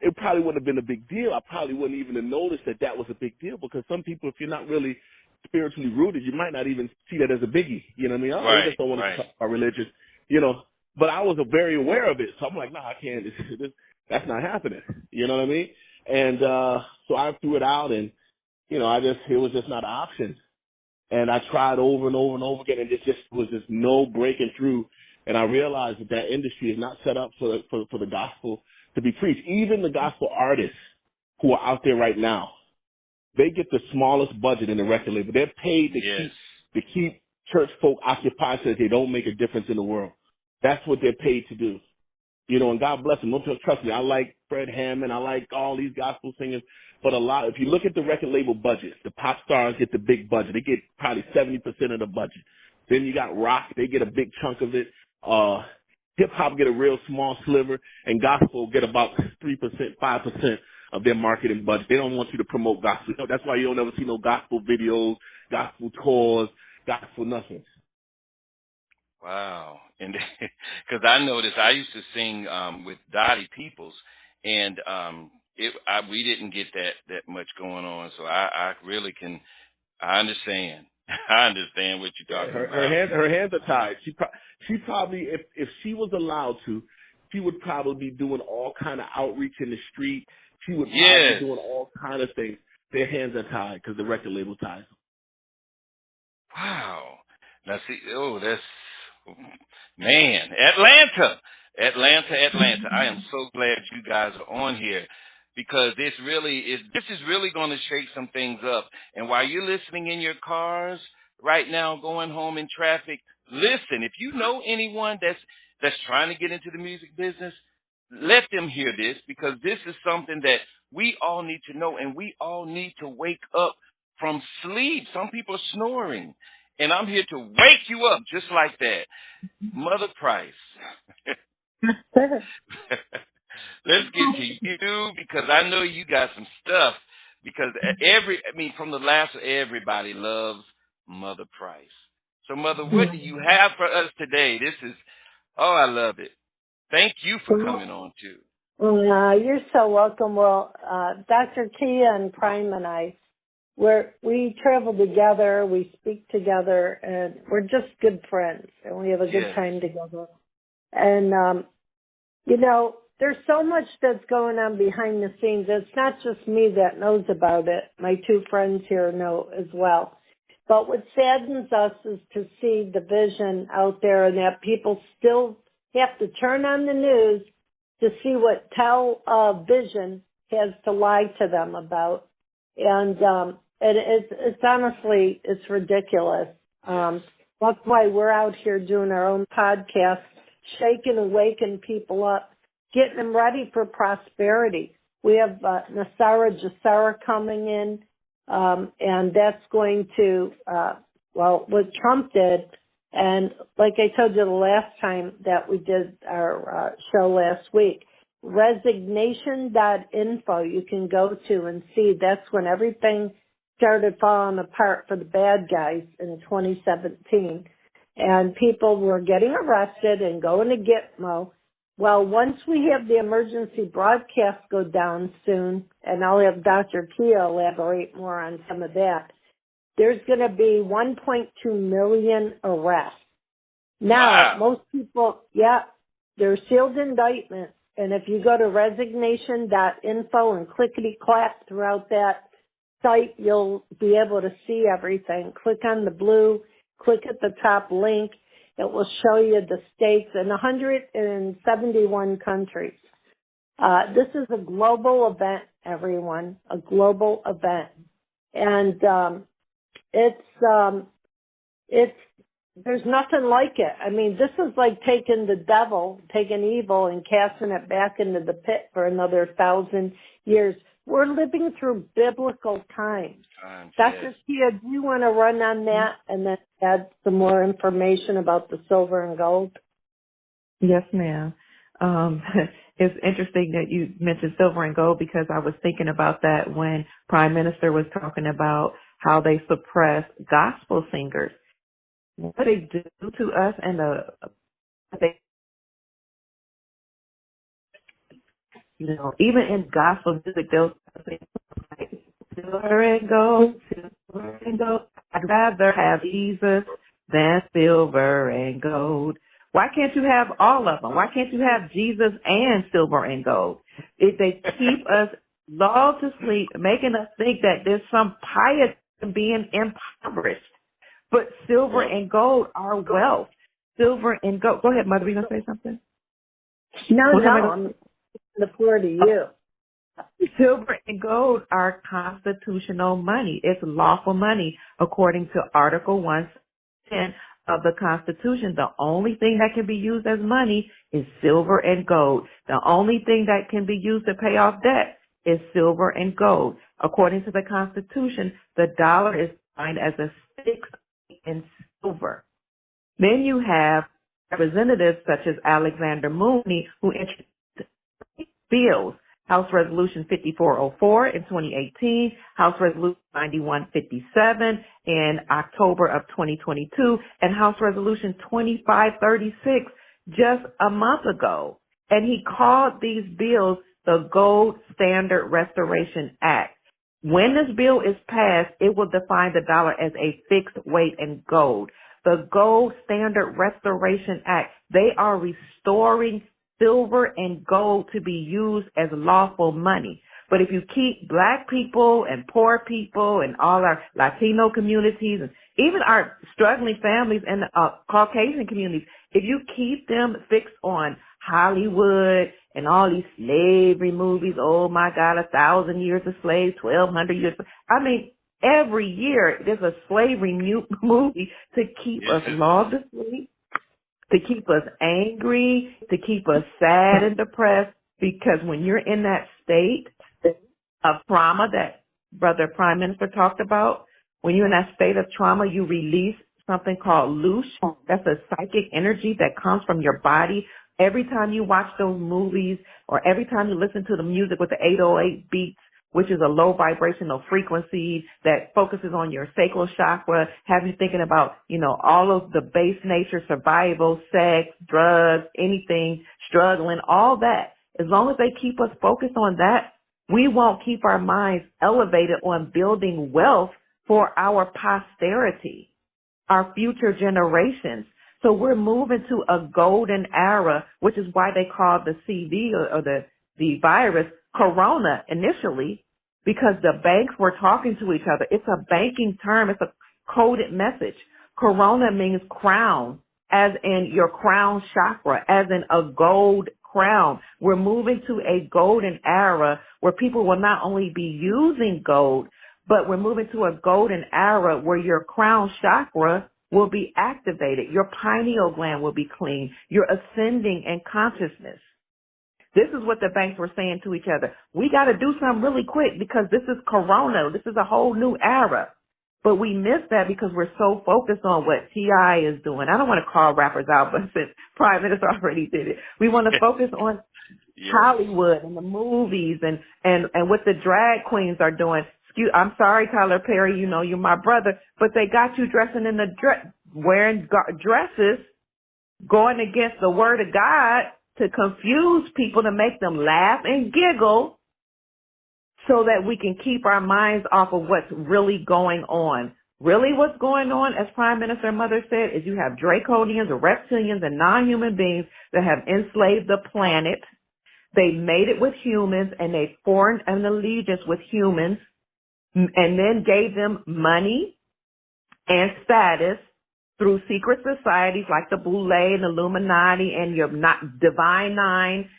it probably wouldn't have been a big deal. I probably wouldn't even have noticed that was a big deal, because some people, if you're not really spiritually rooted, you might not even see that as a biggie. You know what I mean? I just don't want to talk about religion, But I was very aware of it, so I'm like, no, I can't. That's not happening. You know what I mean? And so I threw it out, and it was just not an option. And I tried over and over and over again, and it just was just no breaking through. And I realized that industry is not set up for the gospel to be preached. Even the gospel artists who are out there right now, they get the smallest budget in the record label. They're paid to keep church folk occupied so that they don't make a difference in the world. That's what they're paid to do. And God bless them. Don't trust me. I like Fred Hammond. I like all these gospel singers. But if you look at the record label budget, the pop stars get the big budget. They get probably 70% of the budget. Then you got rock. They get a big chunk of it. Hip hop get a real small sliver, and gospel get about 3%, 5% of their marketing budget. They don't want you to promote gospel. That's why you don't ever see no gospel videos, gospel tours, gospel nothing. Wow. And because I noticed, I used to sing with Dottie Peoples, and we didn't get that much going on. So I really I understand. I understand what you're talking about. Her hands are tied. She probably, if she was allowed to, she would probably be doing all kind of outreach in the street. She would probably be doing all kind of things. Their hands are tied because the record label ties them. Wow. Now see, that's, man, Atlanta. I am so glad you guys are on here, because this is really going to shake some things up. And while you're listening in your cars right now, going home in traffic, listen. If you know anyone that's trying to get into the music business, let them hear this, because this is something that we all need to know, and we all need to wake up from sleep. Some people are snoring, and I'm here to wake you up just like that. Mother Price. Let's get to you, because I know you got some stuff, because from the last, everybody loves Mother Price. So, Mother, what do you have for us today? I love it. Thank you for coming on, too. You're so welcome. Well, Dr. Kia and Pryme and I, we travel together, we speak together, and we're just good friends, and we have a good time together. And, there's so much that's going on behind the scenes. It's not just me that knows about it. My two friends here know as well. But what saddens us is to see the vision out there, and that people still have to turn on the news to see what television has to lie to them about. And it's honestly, it's ridiculous. That's why we're out here doing our own podcast, shaking and waking people up, getting them ready for prosperity. We have Nasara Jassara coming in, and that's going to, what Trump did. And like I told you the last time that we did our show last week, resignation.info you can go to and see. That's when everything started falling apart for the bad guys in 2017. And people were getting arrested and going to Gitmo. Well, once we have the emergency broadcast go down soon, and I'll have Dr. Kia elaborate more on some of that, there's going to be 1.2 million arrests. Now, most people, they're sealed indictments. And if you go to resignation.info and clickety-clack throughout that site, you'll be able to see everything. Click on the blue, click at the top link. It will show you the states in 171 countries. This is a global event, everyone, a global event. And there's nothing like it. I mean, this is like taking evil and casting it back into the pit for another 1,000 years. We're living through biblical times. Dr. Kia, do you want to run on that and then add some more information about the silver and gold? Yes, ma'am. It's interesting that you mentioned silver and gold because I was thinking about that when Prime Minister was talking about how they suppress gospel singers. What they do to us and even in gospel music, they'll say silver and gold, silver and gold. I'd rather have Jesus than silver and gold. Why can't you have all of them? Why can't you have Jesus and silver and gold? If they keep us lulled to sleep, making us think that there's some piety in being impoverished. But silver and gold are wealth. Silver and gold. Go ahead, Mother. Were you going to say something? No, I'm the floor to you. Silver and gold are constitutional money. It's lawful money according to Article 110 of the Constitution. The only thing that can be used as money is silver and gold. The only thing that can be used to pay off debt is silver and gold. According to the Constitution, the dollar is defined as a fixed in silver. Then you have representatives such as Alexander Mooney who introduced bills, House Resolution 5404 in 2018, House Resolution 9157 in October of 2022, and House Resolution 2536 just a month ago. And he called these bills the Gold Standard Restoration Act. When this bill is passed, it will define the dollar as a fixed weight in gold. The Gold Standard Restoration Act, they are restoring silver and gold to be used as lawful money. But if you keep black people and poor people and all our Latino communities and even our struggling families and the Caucasian communities, if you keep them fixed on Hollywood and all these slavery movies, oh my God, 1,000 years of slaves, 1,200 years. I mean, every year there's a slavery movie to keep us lulled to sleep, to keep us angry, to keep us sad and depressed, because when you're in that state of trauma that Brother Prime Minister talked about, when you're in that state of trauma, you release something called loosh. That's a psychic energy that comes from your body. Every time you watch those movies or every time you listen to the music with the 808 beats, which is a low vibrational frequency that focuses on your sacral chakra, have you thinking about, all of the base nature, survival, sex, drugs, anything, struggling, all that. As long as they keep us focused on that, we won't keep our minds elevated on building wealth for our posterity, our future generations. So we're moving to a golden era, which is why they called the CD or the virus Corona initially, because the banks were talking to each other. It's a banking term. It's a coded message. Corona means crown, as in your crown chakra, as in a gold crown. We're moving to a golden era where people will not only be using gold, but we're moving to a golden era where your crown chakra will be activated. Your pineal gland will be clean. You're ascending in consciousness. This is what the banks were saying to each other. We got to do something really quick because this is Corona. This is a whole new era. But we missed that because we're so focused on what T.I. is doing. I don't want to call rappers out, but since Prime Minister already did it, we want to focus on Hollywood and the movies and what the drag queens are doing. I'm sorry, Tyler Perry, you're my brother, but they got you dressing in wearing dresses, going against the word of God to confuse people, to make them laugh and giggle so that we can keep our minds off of what's really going on. really what's going on, as Prime Minister Mother said, is you have draconians, reptilians, and non-human beings that have enslaved the planet. They made it with humans, and they formed an allegiance with humans, and then gave them money and status through secret societies like the Boule and the Illuminati and your not Divine Nine.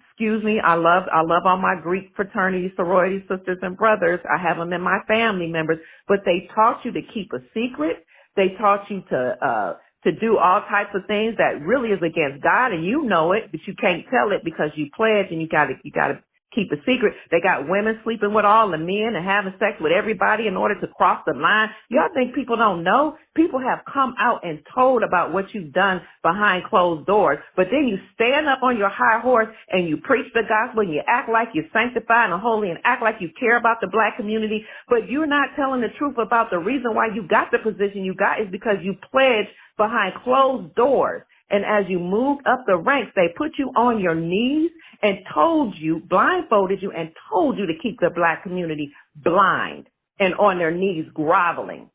Excuse me, I love all my Greek fraternity, sorority sisters and brothers. I have them in my family members, but they taught you to keep a secret. They taught you to do all types of things that really is against God, and you know it, but you can't tell it because you pledge and you gotta keep a secret. They got women sleeping with all the men and having sex with everybody in order to cross the line. Y'all think people don't know? People have come out and told about what you've done behind closed doors, but then you stand up on your high horse and you preach the gospel and you act like you're sanctified and holy and act like you care about the black community, but you're not telling the truth about the reason why you got the position you got is because you pledged behind closed doors. And as you moved up the ranks, they put you on your knees and told you, blindfolded you, and told you to keep the black community blind and on their knees groveling.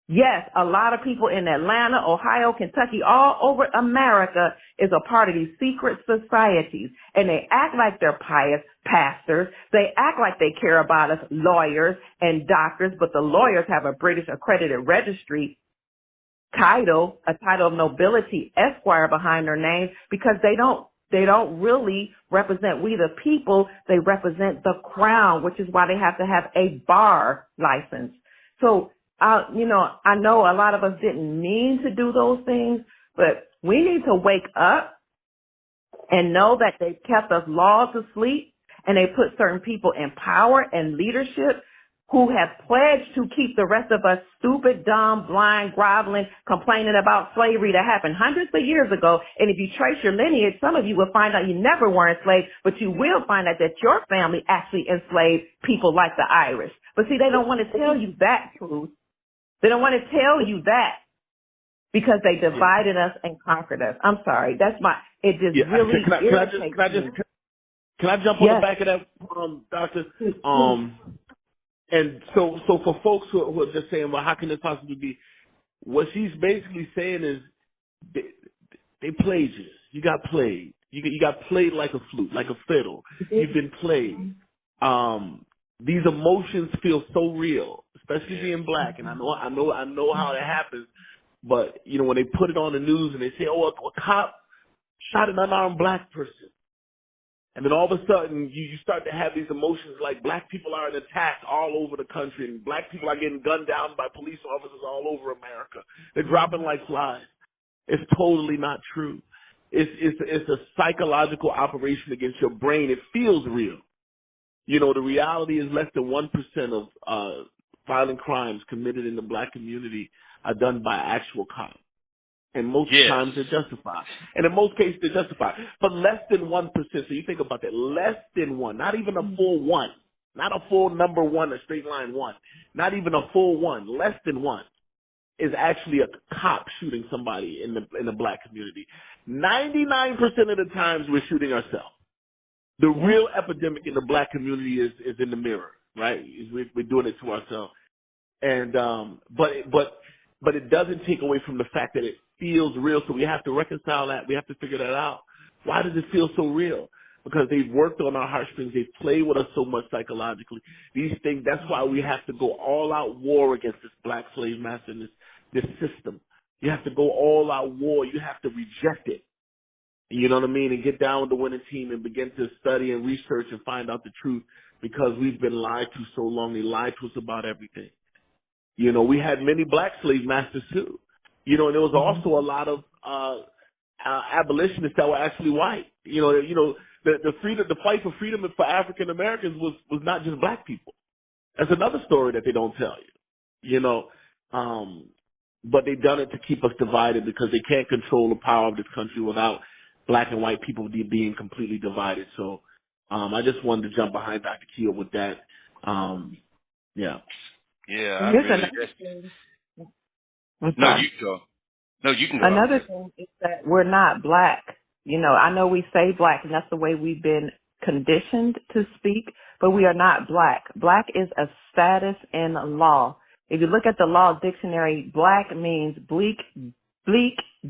Yes, a lot of people in Atlanta, Ohio, Kentucky, all over America is a part of these secret societies. And they act like they're pious pastors. They act like they care about us lawyers and doctors, but the lawyers have a British accredited registry title, a title of nobility, Esquire, behind their name, because they don't really represent we the people. They represent the crown, which is why they have to have a bar license. So, I know a lot of us didn't mean to do those things, but we need to wake up and know that they kept us lulled to sleep, and they put certain people in power and leadership who have pledged to keep the rest of us stupid, dumb, blind, groveling, complaining about slavery that happened hundreds of years ago. And if you trace your lineage, some of you will find out you never were enslaved, but you will find out that your family actually enslaved people like the Irish. But see, they don't want to tell you that truth. They don't want to tell you that because they divided us and conquered us. I'm sorry. It just really irritates me. Can I jump on the back of that, Doctor? And so for folks who are just saying, well, how can this possibly be? What she's basically saying is they played you. You got played. You got played like a flute, like a fiddle. You've been played. These emotions feel so real, especially being black. And I know how it happens. But, when they put it on the news and they say, oh, a cop shot an unarmed black person. And then all of a sudden, you start to have these emotions like black people are attacked all over the country and black people are getting gunned down by police officers all over America. They're dropping like flies. It's totally not true. It's a psychological operation against your brain. It feels real. The reality is less than 1% of violent crimes committed in the black community are done by actual cops. And most times they're justified. And in most cases they're justified. But less than 1%. So you think about that. Less than 1. Not even a full 1. Not a full number 1, a straight line 1. Not even a full 1. Less than 1 is actually a cop shooting somebody in the black community. 99% of the times we're shooting ourselves. The real epidemic in the black community is in the mirror, right? We're doing it to ourselves. And but it doesn't take away from the fact that it feels real. So we have to reconcile that. We have to figure that out. Why does it feel so real? Because they've worked on our heartstrings. They've played with us so much psychologically. These things, that's why we have to go all out war against this black slave master and this system. You have to go all out war. You have to reject it. You know what I mean? And get down with the winning team and begin to study and research and find out the truth, because we've been lied to so long. They lied to us about everything. We had many black slave masters too. And there was also a lot of abolitionists that were actually white. The freedom, the fight for freedom for African Americans was not just black people. That's another story that they don't tell you. But they've done it to keep us divided because they can't control the power of this country without black and white people being completely divided. So I just wanted to jump behind Dr. Kia with that. Yeah. Yeah, I really No, you go. No, you can go. Another thing is that we're not black. I know we say black, and that's the way we've been conditioned to speak, but we are not black. Black is a status in law. If you look at the law dictionary, black means bleak,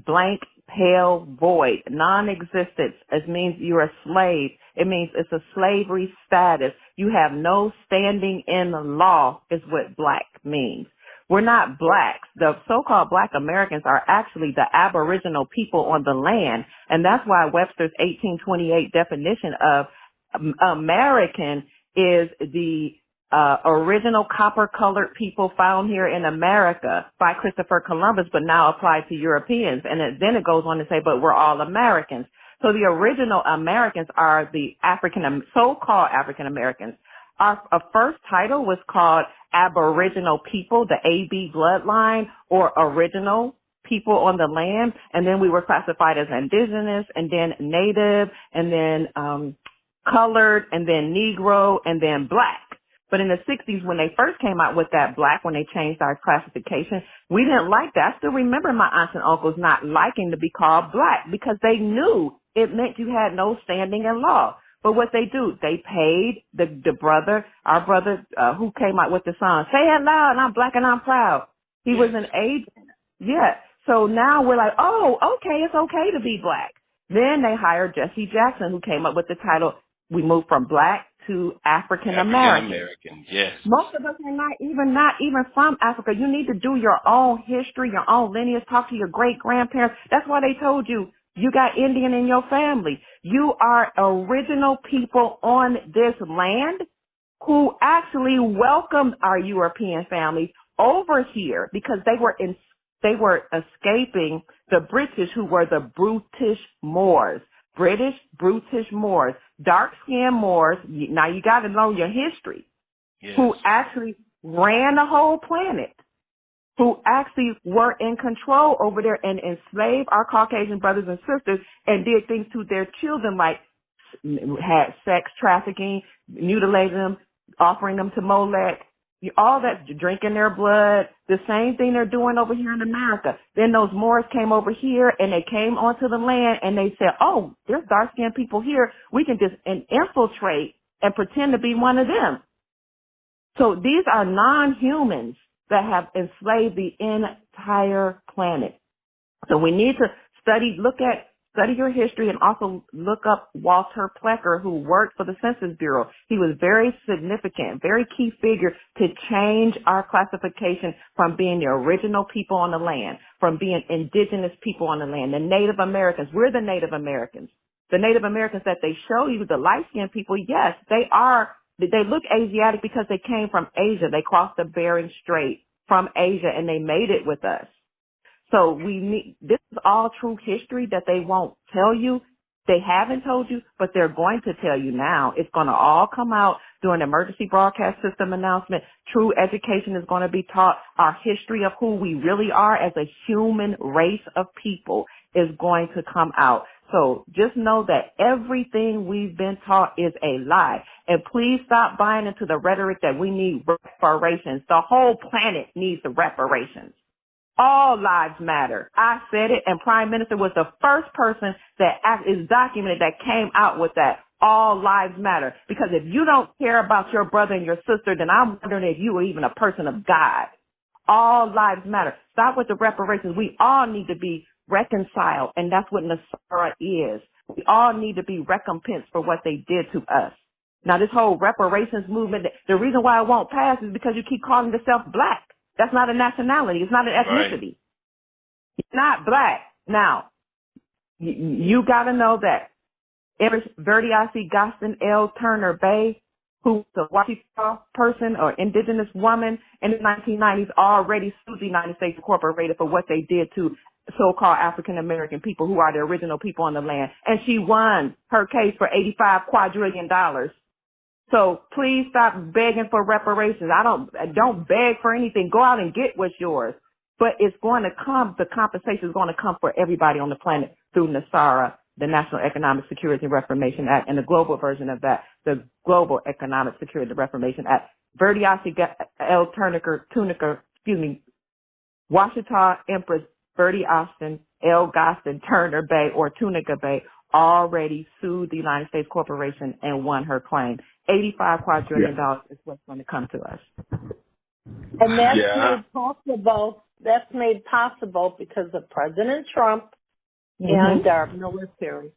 blank, pale, void, non-existence. It means you're a slave. It means it's a slavery status. You have no standing in the law is what black means. We're not blacks. The so-called black Americans are actually the aboriginal people on the land. And that's why Webster's 1828 definition of American is the original copper-colored people found here in America by Christopher Columbus, but now applied to Europeans. And then it goes on to say, but we're all Americans. So the original Americans are the so-called African Americans. Our first title was called Aboriginal People, the AB bloodline, or original people on the land. And then we were classified as indigenous, and then native, and then colored, and then Negro, and then black. But in the 60s, when they first came out with that black, when they changed our classification, we didn't like that. I still remember my aunts and uncles not liking to be called black because they knew it meant you had no standing in law. But what they do, they paid our brother who came out with the song, "Say it loud, I'm black and I'm proud." He was an agent. Yeah. So now we're like, oh, okay, it's okay to be black. Then they hired Jesse Jackson, who came up with the title, we moved from black to African American. Yes. Most of us are not even from Africa. You need to do your own history, your own lineage, talk to your great grandparents. That's why they told you got Indian in your family. You are original people on this land who actually welcomed our European families over here because they were escaping the British, who were the brutish Moors. British, brutish Moors, dark-skinned Moors. Now you got to know your history. Yes. Who actually ran the whole planet, who actually were in control over there and enslaved our Caucasian brothers and sisters and did things to their children like had sex trafficking, mutilating them, offering them to Molech, all that, drinking their blood, the same thing they're doing over here in America. Then those Moors came over here and they came onto the land and they said, oh, there's dark-skinned people here. We can just infiltrate and pretend to be one of them. So these are non-humans that have enslaved the entire planet. So we need to study your history and also look up Walter Plecker, who worked for the Census Bureau. He was very significant, very key figure to change our classification from being the original people on the land, from being indigenous people on the land, the Native Americans. We're the Native Americans. The Native Americans that they show you, the light-skinned people, yes, they look Asiatic because they came from Asia. They crossed the Bering Strait from Asia and they made it with us. So this is all true history that they won't tell you. They haven't told you, but they're going to tell you now. It's going to all come out during the emergency broadcast system announcement. True education is going to be taught. Our history of who we really are as a human race of people is going to come out. So just know that everything we've been taught is a lie. And please stop buying into the rhetoric that we need reparations. The whole planet needs the reparations. All lives matter. I said it, and Prime Minister was the first person that is documented that came out with that. All lives matter. Because if you don't care about your brother and your sister, then I'm wondering if you are even a person of God. All lives matter. Stop with the reparations. We all need to be reconciled, and that's what Nasara is. We all need to be recompensed for what they did to us. Now, this whole reparations movement, the reason why it won't pass is because you keep calling yourself black. That's not a nationality. It's not an ethnicity. Right. It's not black. Now, you got to know that Verdiasi Gaston L. Turner Bay, who was a Washita person or indigenous woman in the 1990s, already sued the United States Incorporated for what they did to so-called African-American people who are the original people on the land. And she won her case for $85 quadrillion. So please stop begging for reparations. Don't beg for anything. Go out and get what's yours. But it's going to come, the compensation is going to come for everybody on the planet through NASARA, the National Economic Security and Reformation Act, and the global version of that, the Global Economic Security and Reformation Act. Verdiasi L. Washita Empress Bertie Austin, L. Gaston Turner Bay, or Tunica Bay, already sued the United States Corporation and won her claim. $85 quadrillion is what's going to come to us. And that's made possible because of President Trump and our military.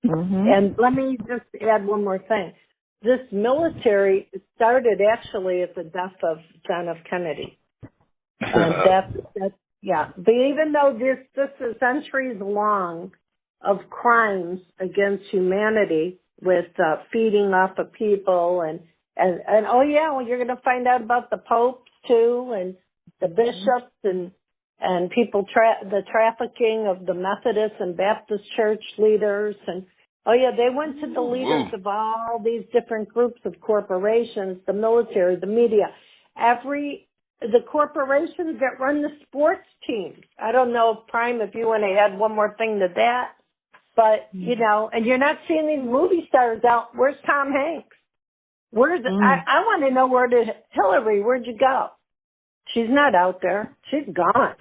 And let me just add one more thing. This military started actually at the death of John F. Kennedy. And but even though this is centuries long of crimes against humanity with feeding off of people and you're going to find out about the popes too and the bishops and people the trafficking of the Methodist and Baptist church leaders and they went to the leaders of all these different groups of corporations, the military, the media, the corporations that run the sports teams. I don't know, Pryme, if you want to add one more thing to that. But, and you're not seeing these movie stars out. Where's Tom Hanks? I want to know where'd you go? She's not out there. She's gone.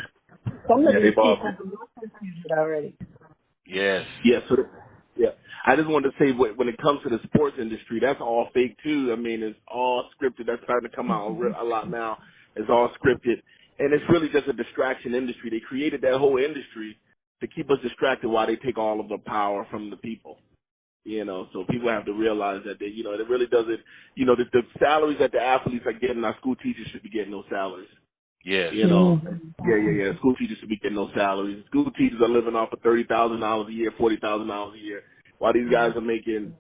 Some of these people have been already. Yes. I just wanted to say when it comes to the sports industry, that's all fake too. I mean, it's all scripted. That's starting to come out a lot now. It's all scripted. And it's really just a distraction industry. They created that whole industry to keep us distracted while they take all of the power from the people. So people have to realize that it really doesn't, the salaries that the athletes are getting, our school teachers should be getting those salaries. Yes. School teachers should be getting those salaries. School teachers are living off of $30,000 a year, $40,000 a year, while these guys are making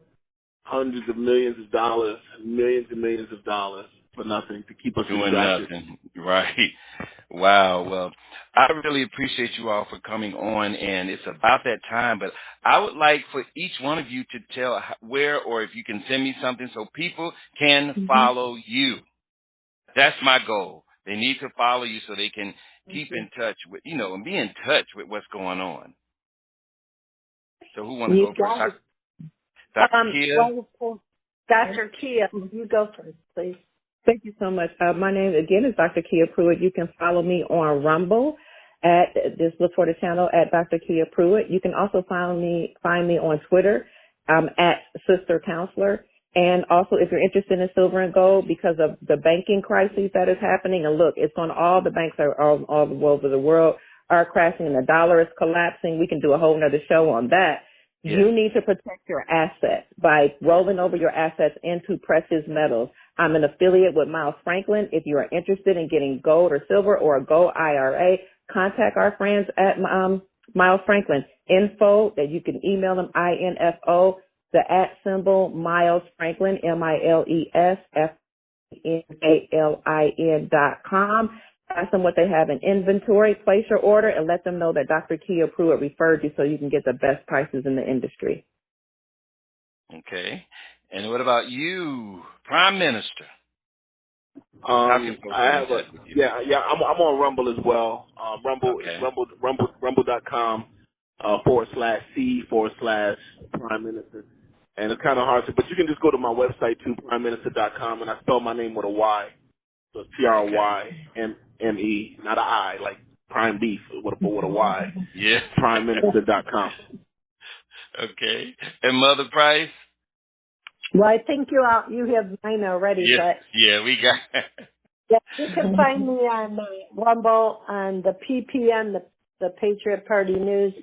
hundreds of millions of dollars, millions and millions of dollars for nothing to keep us doing distracted. Nothing. Right. Wow. Well, I really appreciate you all for coming on, and it's about that time, but I would like for each one of you to tell where or if you can send me something so people can follow you. That's my goal. They need to follow you so they can keep in touch with, and be in touch with what's going on. So who wants to go first? Dr. Kia? Dr. Kia, you go first, please. Thank you so much. My name, again, is Dr. Kia Pruitt. You can follow me on Rumble look for the channel at Dr. Kia Pruitt. You can also find me on Twitter at Sister Counselor. And also, if you're interested in silver and gold, because of the banking crisis that is happening, and look, all the banks are all over the world are crashing and the dollar is collapsing. We can do a whole nother show on that. Yes. You need to protect your assets by rolling over your assets into precious metals. I'm an affiliate with Miles Franklin. If you are interested in getting gold or silver or a gold IRA, contact our friends at Miles Franklin. Info that you can email them, INFO, the @ Miles Franklin, MILESFRANKLIN.com. Ask them what they have in inventory, place your order, and let them know that Dr. Kia Pruitt referred you so you can get the best prices in the industry. Okay. And what about you, Prime Minister? I'm on Rumble as well. Rumble is rumble.com /C/Prime Minister. And it's kind of hard but you can just go to my website too, primeminister.com, and I spell my name with a Y. So it's PRYMME, not an I, like prime beef, but with a Y. Yeah. Primeminister.com. Okay. And Mother Price? Well, I think you have mine already. Yeah, we got Yeah, you can find me on Rumble, on the PPN, the Patriot Party News,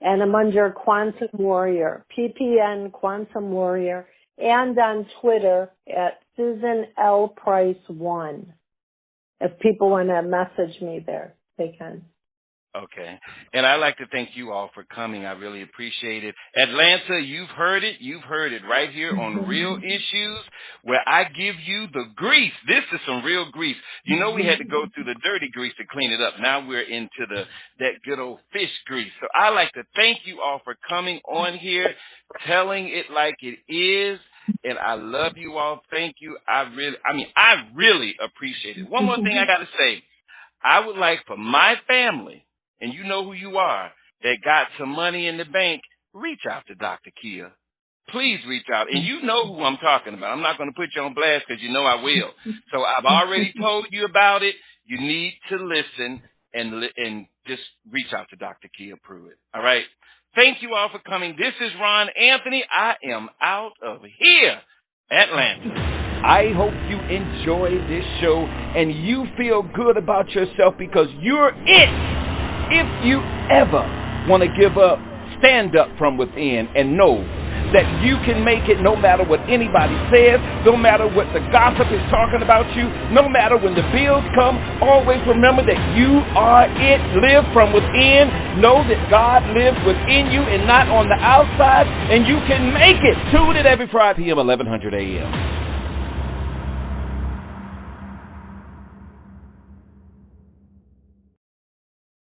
and I'm under Quantum Warrior, PPN Quantum Warrior, and on Twitter at Susan L. Price 1. If people want to message me there, they can. Okay. And I'd like to thank you all for coming. I really appreciate it. Atlanta, you've heard it. You've heard it right here on Real Issues, where I give you the grease. This is some real grease. We had to go through the dirty grease to clean it up. Now we're into that good old fish grease. So I'd like to thank you all for coming on here, telling it like it is. And I love you all. Thank you. I really appreciate it. One more thing I got to say. I would like for my family, and you know who you are, that got some money in the bank, reach out to Dr. Kia. Please reach out. And you know who I'm talking about. I'm not going to put you on blast because you know I will. So I've already told you about it. You need to listen and just reach out to Dr. Kia Pruitt. All right? Thank you all for coming. This is Ron Anthony. I am out of here. Atlanta. I hope you enjoy this show and you feel good about yourself because you're it. If you ever want to give up, stand up from within and know that you can make it no matter what anybody says, no matter what the gossip is talking about you, no matter when the bills come. Always remember that you are it. Live from within. Know that God lives within you and not on the outside, and you can make it. Tune in every Friday p.m., 1100 a.m.